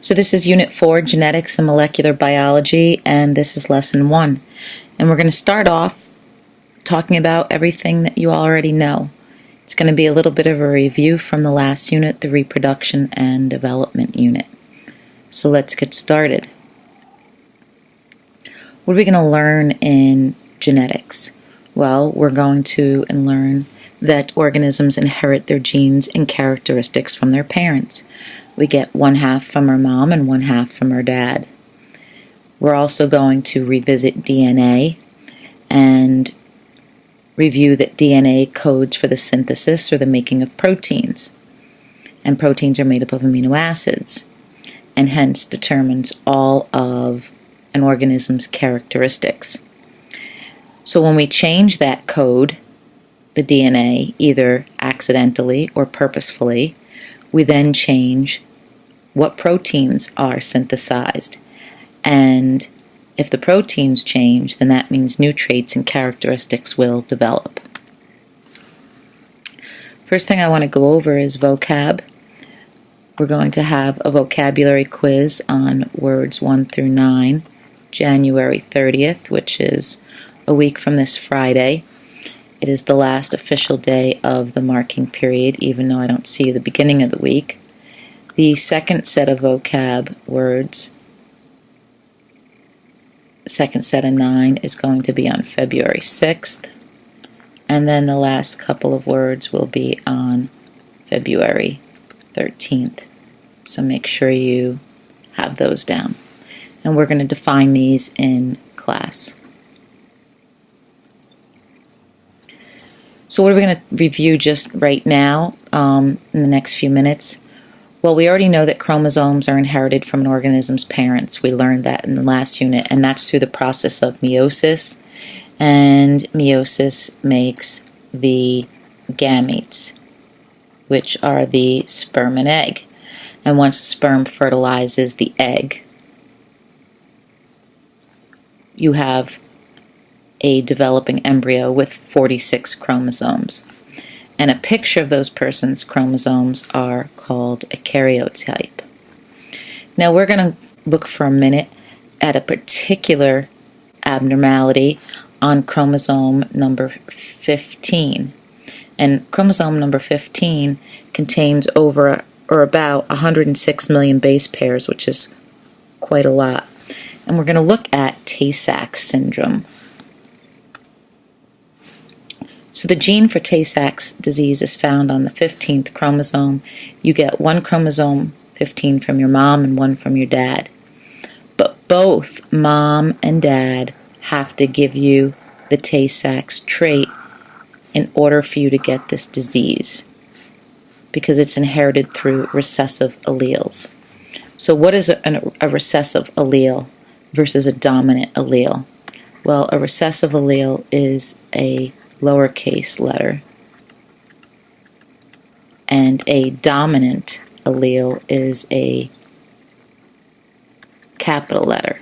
So this is Unit 4, Genetics and Molecular Biology, and this is Lesson 1. And we're going to start off talking about everything that you already know. It's going to be a little bit of a review from the last unit, the Reproduction and Development unit. So let's get started. What are we going to learn in genetics? Well, we're going to learn that organisms inherit their genes and characteristics from their parents. We get one half from our mom and one half from our dad. We're also going to revisit DNA and review that DNA codes for the synthesis or the making of proteins. And proteins are made up of amino acids and hence determines all of an organism's characteristics. So when we change that code, the DNA, either accidentally or purposefully, we then change what proteins are synthesized. And if the proteins change, then that means new traits and characteristics will develop. First thing I want to go over is vocab. We're going to have a vocabulary quiz on words 1 through 9, January 30th, which is a week from this Friday. It is the last official day of the marking period, even though I don't see the beginning of the week. The second set of vocab words, second set of 9, is going to be on February 6th. And then the last couple of words will be on February 13th. So make sure you have those down. And we're going to define these in class. So what are we going to review just right now in the next few minutes? Well, we already know that chromosomes are inherited from an organism's parents. We learned that in the last unit, and that's through the process of meiosis. And meiosis makes the gametes, which are the sperm and egg. And once the sperm fertilizes the egg, you have a developing embryo with 46 chromosomes. And a picture of those persons' chromosomes are called a karyotype. Now we're going to look for a minute at a particular abnormality on chromosome number 15. And chromosome number 15 contains over or about 106 million base pairs, which is quite a lot. And we're going to look at Tay-Sachs syndrome. So the gene for Tay-Sachs disease is found on the 15th chromosome. You get one chromosome 15 from your mom and one from your dad. But both mom and dad have to give you the Tay-Sachs trait in order for you to get this disease, because it's inherited through recessive alleles. So what is a recessive allele versus a dominant allele? Well, a recessive allele is a lowercase letter, and a dominant allele is a capital letter.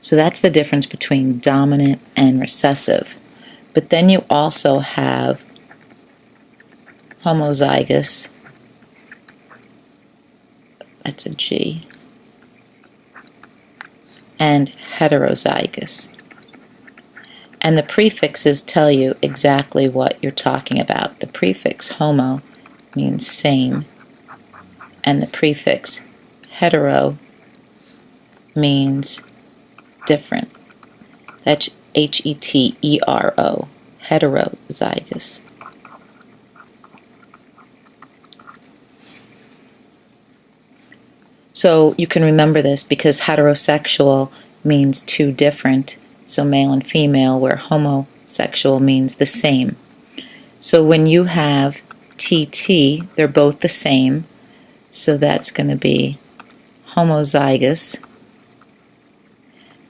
So that's the difference between dominant and recessive. But then you also have homozygous, that's a G, and heterozygous. And the prefixes tell you exactly what you're talking about. The prefix homo means same, and the prefix hetero means different. That's H-E-T-E-R-O, heterozygous. So you can remember this because heterosexual means two different, so male and female, where homosexual means the same. So when you have TT, they're both the same, so that's going to be homozygous,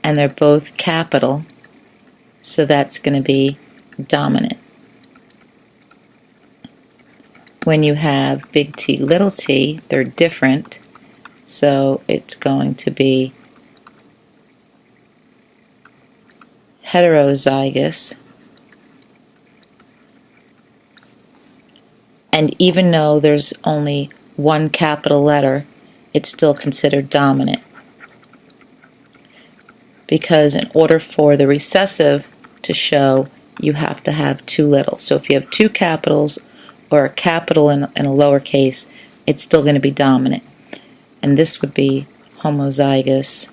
and they're both capital, so that's going to be dominant. When you have big T, little t, they're different, so it's going to be heterozygous. And even though there's only one capital letter, it's still considered dominant. Because in order for the recessive to show, you have to have two little. So if you have two capitals or a capital and a lowercase, it's still going to be dominant. And this would be homozygous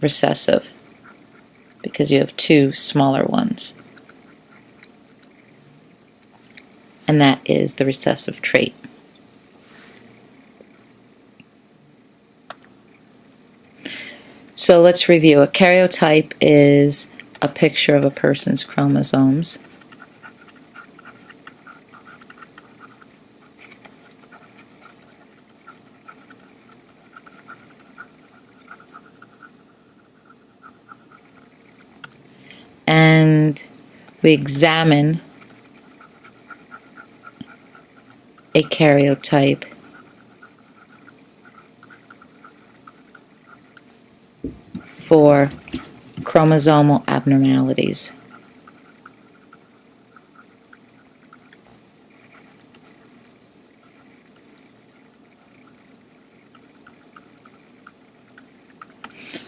recessive, because you have two smaller ones. And that is the recessive trait. So let's review. A karyotype is a picture of a person's chromosomes. And we examine a karyotype for chromosomal abnormalities.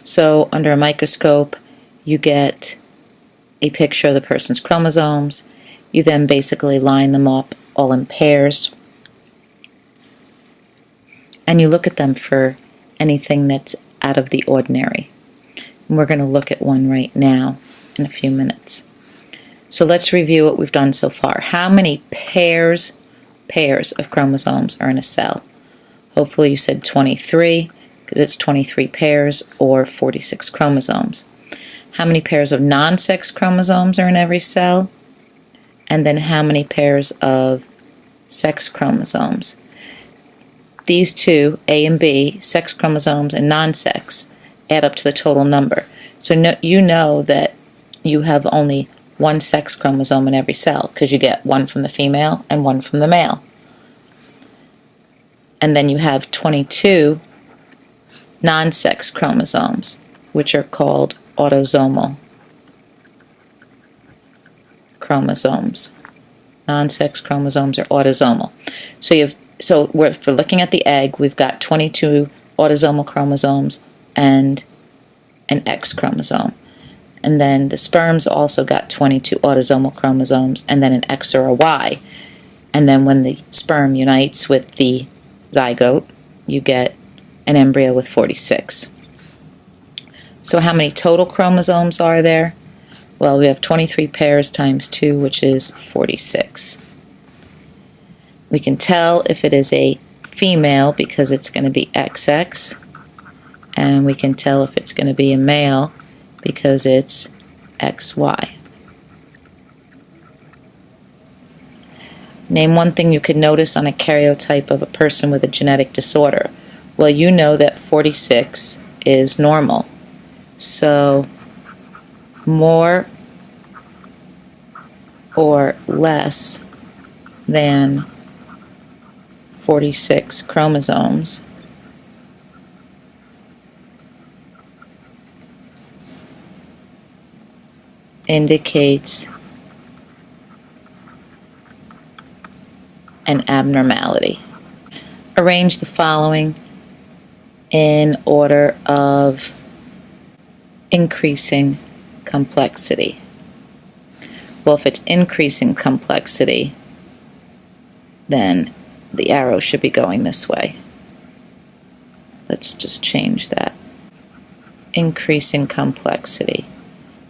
So under a microscope, you get a picture of the person's chromosomes. You then basically line them up all in pairs, and you look at them for anything that's out of the ordinary. And we're going to look at one right now in a few minutes. So let's review what we've done so far. How many pairs of chromosomes are in a cell? Hopefully you said 23, because it's 23 pairs or 46 chromosomes. How many pairs of non-sex chromosomes are in every cell? And then how many pairs of sex chromosomes? These two, A and B, sex chromosomes and non-sex, add up to the total number. So you know that you have only one sex chromosome in every cell, because you get one from the female and one from the male. And then you have 22 non-sex chromosomes, which are called autosomal chromosomes. Non-sex chromosomes are autosomal. So if we're looking at the egg, we've got 22 autosomal chromosomes and an X chromosome. And then the sperm's also got 22 autosomal chromosomes and then an X or a Y. And then when the sperm unites with the zygote, you get an embryo with 46. So how many total chromosomes are there? Well, we have 23 pairs times 2, which is 46. We can tell if it is a female because it's going to be XX, and we can tell if it's going to be a male because it's XY. Name one thing you could notice on a karyotype of a person with a genetic disorder. Well, you know that 46 is normal. So more or less than 46 chromosomes indicates an abnormality. Arrange the following in order of increasing complexity. Well, if it's increasing complexity, then the arrow should be going this way. Let's just change that. Increasing complexity.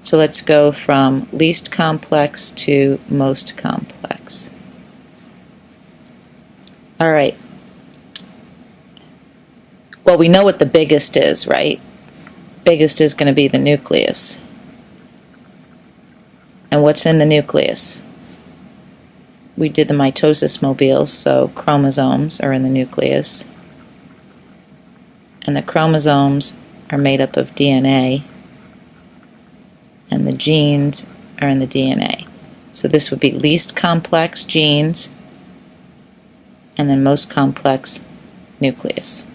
So let's go from least complex to most complex. All right. Well, we know what the biggest is, right? Biggest is going to be the nucleus. And what's in the nucleus? We did the mitosis mobiles, so chromosomes are in the nucleus. And the chromosomes are made up of DNA, and the genes are in the DNA. So this would be least complex genes, and then most complex nucleus.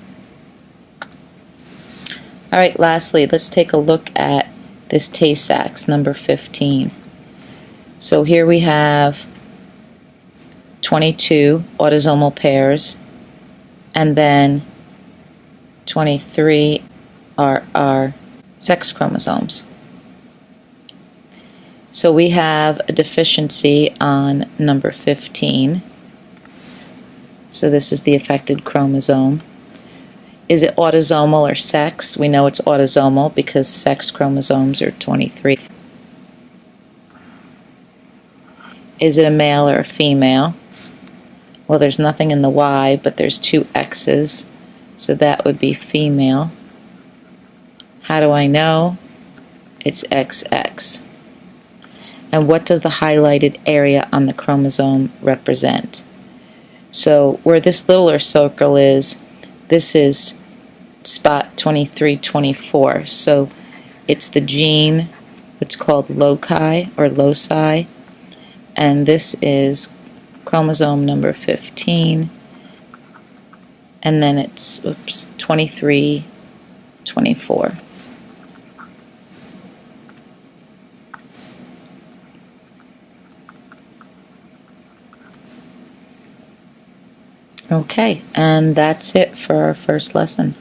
All right, lastly, let's take a look at this Tay-Sachs, number 15. So here we have 22 autosomal pairs, and then 23 are our sex chromosomes. So we have a deficiency on number 15. So this is the affected chromosome. Is it autosomal or sex? We know it's autosomal because sex chromosomes are 23. Is it a male or a female? Well, there's nothing in the Y, but there's 2 X's, so that would be female. How do I know? It's XX. And what does the highlighted area on the chromosome represent? So where this littler circle is, this is spot 2324. So it's the gene, it's called loci or loci, and this is chromosome number 15, and then it's 2324. Okay, and that's it for our first lesson.